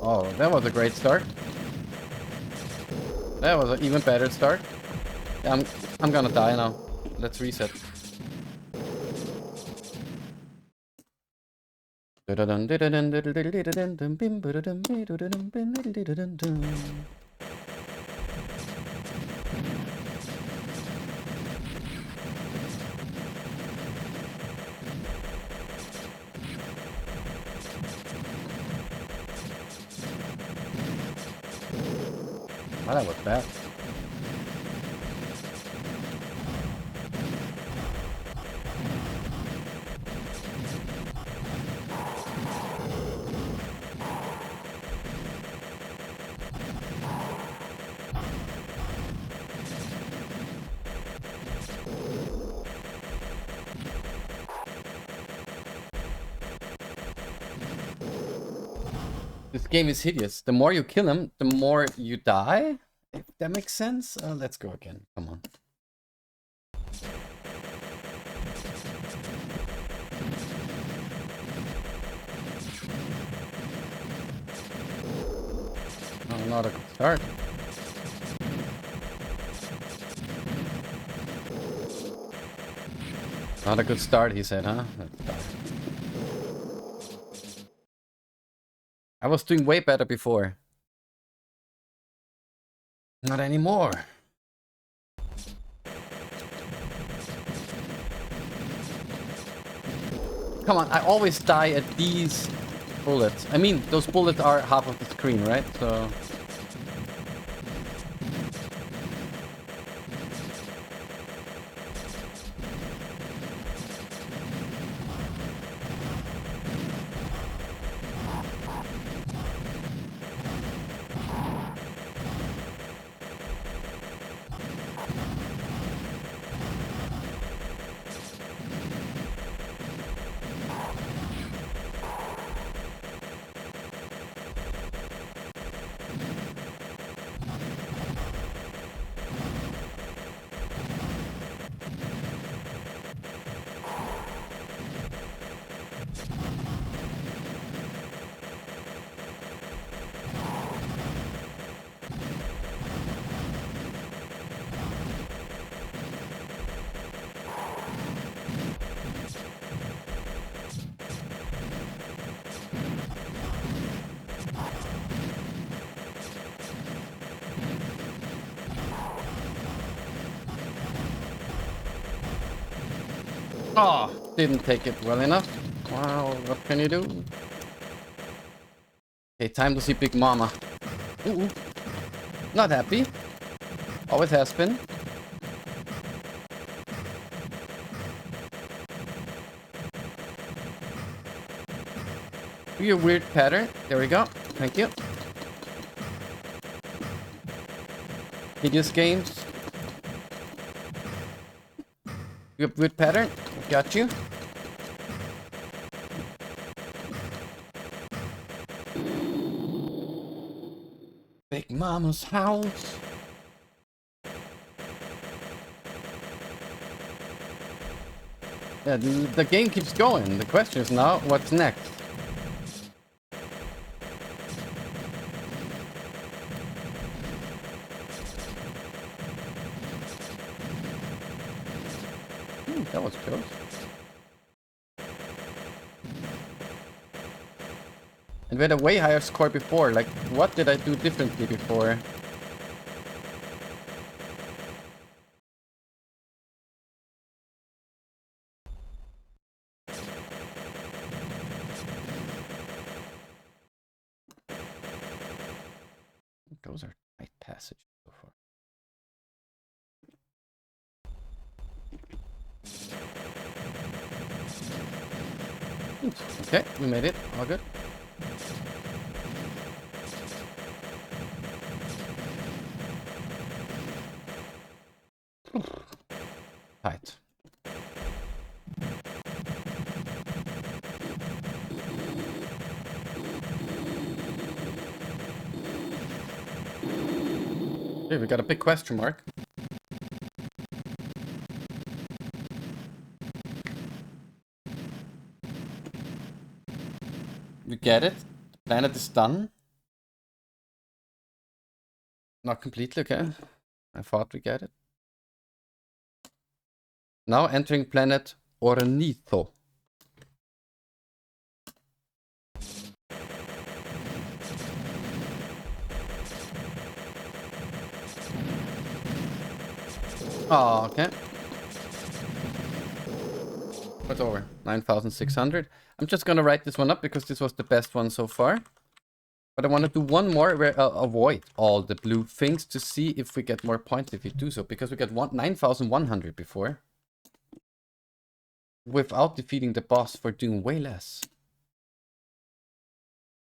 Oh, that was a great start. That was an even better start. Yeah, I'm gonna die now. Let's reset. Well, that was bad. This game is hideous. The more you kill him, the more you die. If that makes sense. Let's go again. Come on. Oh, not a good start. Not a good start, he said, huh? I was doing way better before. Not anymore. Come on, I always die at these bullets. I mean, those bullets are half of the screen, right? So... Oh, didn't take it well enough. Wow, what can you do? Okay, time to see Big Mama. Ooh. Not happy. Always has been. Do your weird pattern. There we go. Thank you. Hideous games. You have weird pattern. Got you. Big Mama's house. Yeah, the game keeps going. The question is now, what's next? That was close. And we had a way higher score before. Like, what did I do differently before? Those are tight passages so far. Okay, we made it. All good. Tight. Okay, we got a big question mark. We get it. The planet is done. Not completely, okay. I thought we get it. Now entering planet Ornitho. Oh, okay. What's over? 9,600. I'm just gonna write this one up because this was the best one so far. But I want to do one more where I'll avoid all the blue things to see if we get more points if we do so. Because we got 9,100 before. Without defeating the boss for doing way less.